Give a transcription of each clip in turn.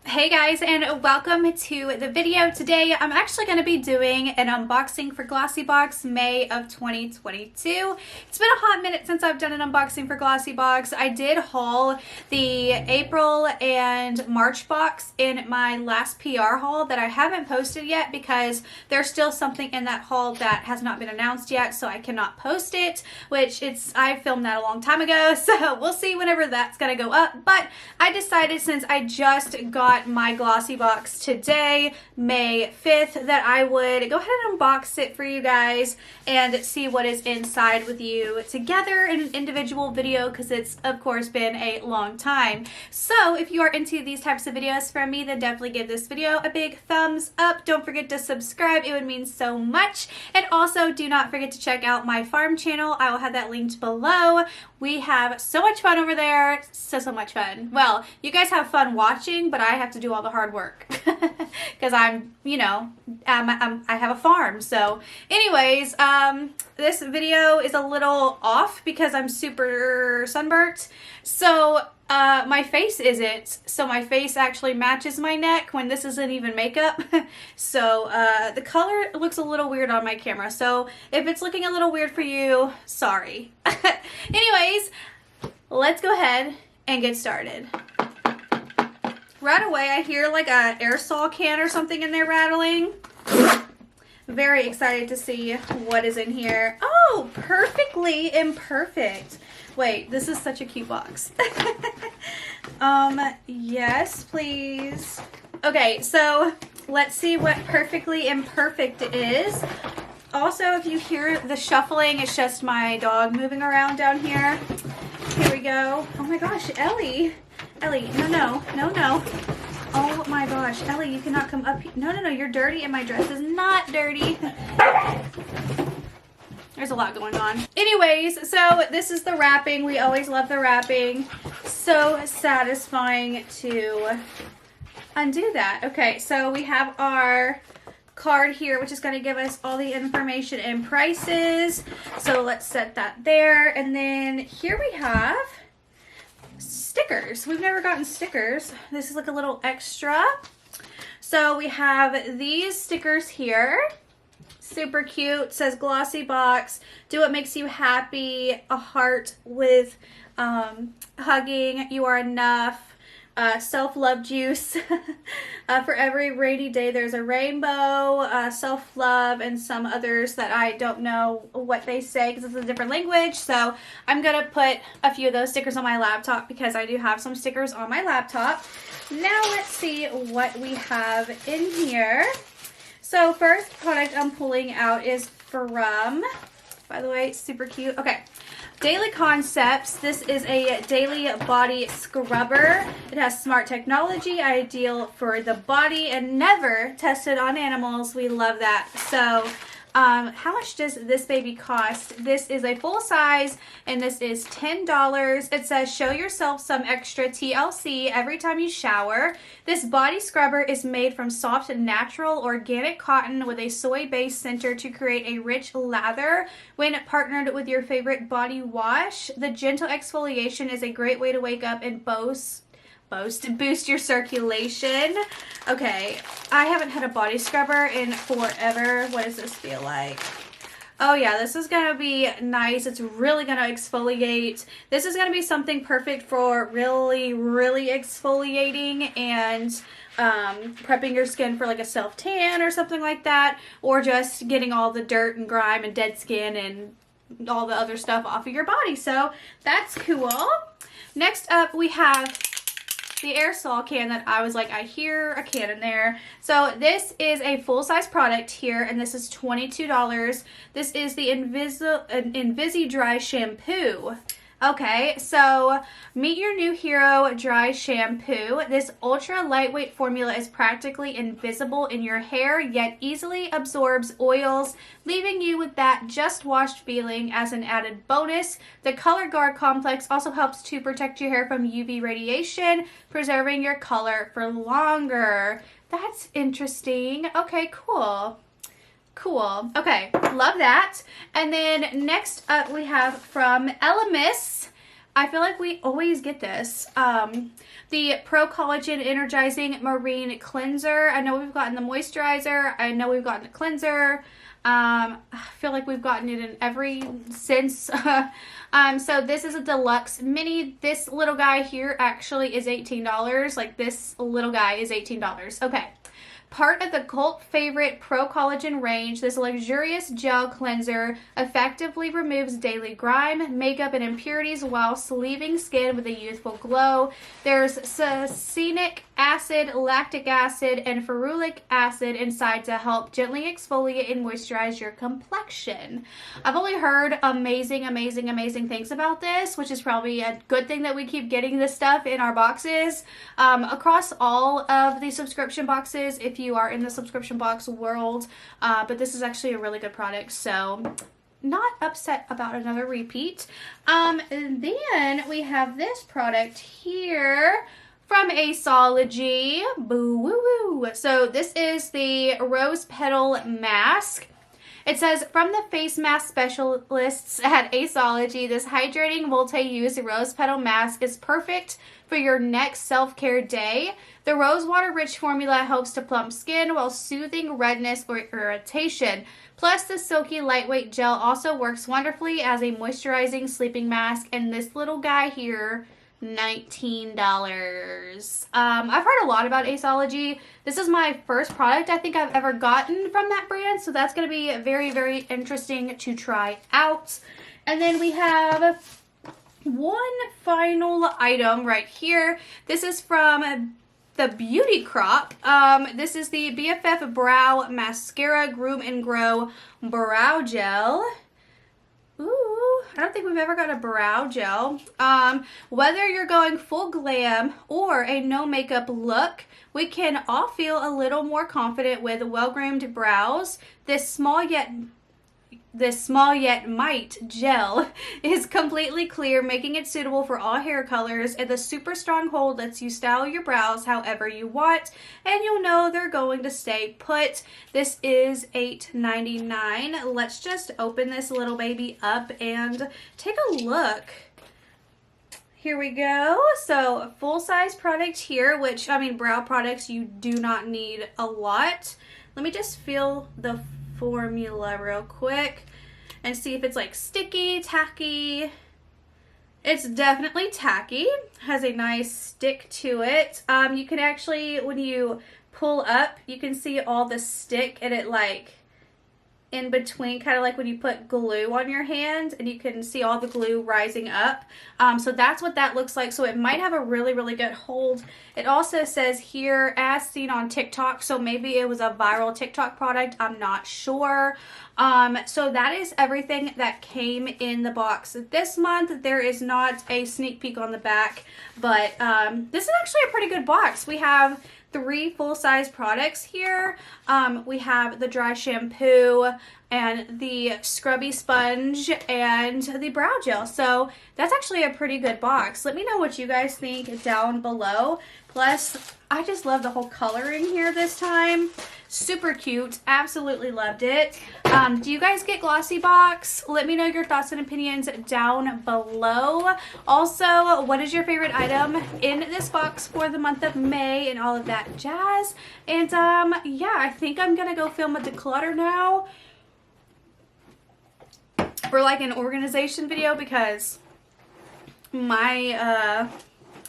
Hey guys, and welcome to the video. Today I'm actually going to be doing an unboxing for Glossybox May of 2022. It's been a hot minute since I've done an unboxing for Glossybox. I did haul the April and March box in my last PR haul that I haven't posted yet because there's still something in that haul that has not been announced yet, so I cannot post it, which I filmed that a long time ago, so we'll see whenever that's going to go up. But I decided, since I just got my Glossybox today, May 5th, that I would go ahead and unbox it for you guys and see what is inside with you together in an individual video, because it's of course been a long time. So if you are into these types of videos from me, then definitely give this video a big thumbs up. Don't forget to subscribe, it would mean so much. And also do not forget to check out my farm channel. I will have that linked below. We have so much fun over there. So much fun. Well, you guys have fun watching, but I have to do all the hard work because I'm, you know, I have a farm. So anyways, this video is a little off because I'm super sunburnt. So my face isn't. So my face actually matches my neck when this isn't even makeup. So the color looks a little weird on my camera. So if it's looking a little weird for you, sorry. Anyways, let's go ahead and get started. Right away, I hear like a aerosol can or something in there rattling. Very excited to see what is in here. Oh, perfectly imperfect. Wait, this is such a cute box. Yes, please. Okay, so let's see what perfectly imperfect is. Also, if you hear the shuffling, it's just my dog moving around down here. Here we go. Oh my gosh, Ellie. Ellie, no. Oh my gosh, Ellie, you cannot come up here. No, you're dirty and my dress is not dirty. There's a lot going on. Anyways, so this is the wrapping. We always love the wrapping. So satisfying to undo that. Okay, so we have our card here, which is going to give us all the information and prices. So let's set that there. And then here we have stickers. We've never gotten stickers. This is like a little extra. So we have these stickers here. Super cute. It says Glossybox. Do what makes you happy. A heart with hugging. You are enough. Self-love juice. For every rainy day there's a rainbow. Self-love, and some others that I don't know what they say because it's a different language. So I'm gonna put a few of those stickers on my laptop because I do have some stickers on my laptop. Now let's see what we have in here. So first product I'm pulling out is from, by the way, super cute. Okay. Daily Concepts. This is a daily body scrubber. It has smart technology, ideal for the body, and never tested on animals. We love that. So how much does this baby cost? This is a full size and this is $10. It says show yourself some extra TLC every time you shower. This body scrubber is made from soft natural organic cotton with a soy-based center to create a rich lather. When partnered with your favorite body wash, the gentle exfoliation is a great way to wake up and boost your circulation. Okay, I haven't had a body scrubber in forever. What does this feel like? Oh yeah, this is gonna be nice. It's really gonna exfoliate. This is gonna be something perfect for really exfoliating and prepping your skin for like a self tan or something like that, or just getting all the dirt and grime and dead skin and all the other stuff off of your body. So that's cool. Next up we have the aerosol can that I was like, I hear a can in there. So this is a full-size product here, and this is $22. This is the Invisi Dry Shampoo. Okay, so meet your new hero dry shampoo. This ultra lightweight formula is practically invisible in your hair, yet easily absorbs oils, leaving you with that just washed feeling. As an added bonus, the Color Guard complex also helps to protect your hair from UV radiation, preserving your color for longer. That's interesting. Okay, cool. Cool. Okay, love that. And then next up we have from Elemis. I feel like we always get this. The Pro Collagen Energizing Marine Cleanser. I know we've gotten the moisturizer. I know we've gotten the cleanser. I feel like we've gotten it in every since. So this is a deluxe mini. This little guy here actually is $18. Like this little guy is $18. Okay. Part of the cult favorite Pro Collagen range, this luxurious gel cleanser effectively removes daily grime, makeup, and impurities while leaving skin with a youthful glow. There's succinic acid, lactic acid, and ferulic acid inside to help gently exfoliate and moisturize your complexion. I've only heard amazing things about this, which is probably a good thing that we keep getting this stuff in our boxes. Across all of the subscription boxes, if you are in the subscription box world, but this is actually a really good product, so not upset about another repeat. And then we have this product here from Aceology. Boo woo woo. So this is the Rose Petal Mask. It says, from the face mask specialists at Aceology, this hydrating multi-use rose petal mask is perfect for your next self-care day. The rose water rich formula helps to plump skin while soothing redness or irritation. Plus, the silky lightweight gel also works wonderfully as a moisturizing sleeping mask. And this little guy here, $19. I've heard a lot about Aceology. This is my first product I think I've ever gotten from that brand, so that's going to be very interesting to try out. And then we have one final item right here. This is from the Beauty Crop. This is the BFF Brow Mascara Groom and Grow Brow Gel. Ooh, I don't think we've ever got a brow gel. Whether you're going full glam or a no makeup look, we can all feel a little more confident with well-groomed brows. This small yet might gel is completely clear, making it suitable for all hair colors, and the super strong hold lets you style your brows however you want, and you'll know they're going to stay put. This is $8.99. Let's just open this little baby up and take a look. Here we go. So full-size product here, which, I mean, brow products, you do not need a lot. Let me just feel the formula real quick and see if it's like sticky, tacky. It's definitely tacky. Has a nice stick to it. You can actually, when you pull up, you can see all the stick and it like in between, kind of like when you put glue on your hand and you can see all the glue rising up. So that's what that looks like. So it might have a really good hold. It also says here, as seen on TikTok, so maybe it was a viral TikTok product, I'm not sure. So that is everything that came in the box this month. There is not a sneak peek on the back, but this is actually a pretty good box. We have 3 full-size products here. We have the dry shampoo and the scrubby sponge and the brow gel. So that's actually a pretty good box. Let me know what you guys think down below. Plus, I just love the whole coloring here this time. Super cute. Absolutely loved it. Do you guys get Glossybox? Let me know your thoughts and opinions down below. Also, what is your favorite item in this box for the month of May and all of that jazz? And yeah, I think I'm gonna go film a declutter now for like an organization video because my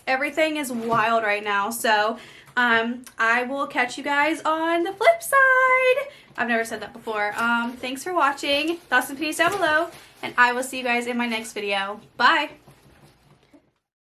everything is wild right now. So I will catch you guys on the flip side. I've never said that before. Thanks for watching. Thoughts and opinions down below, and I will see you guys in my next video. Bye.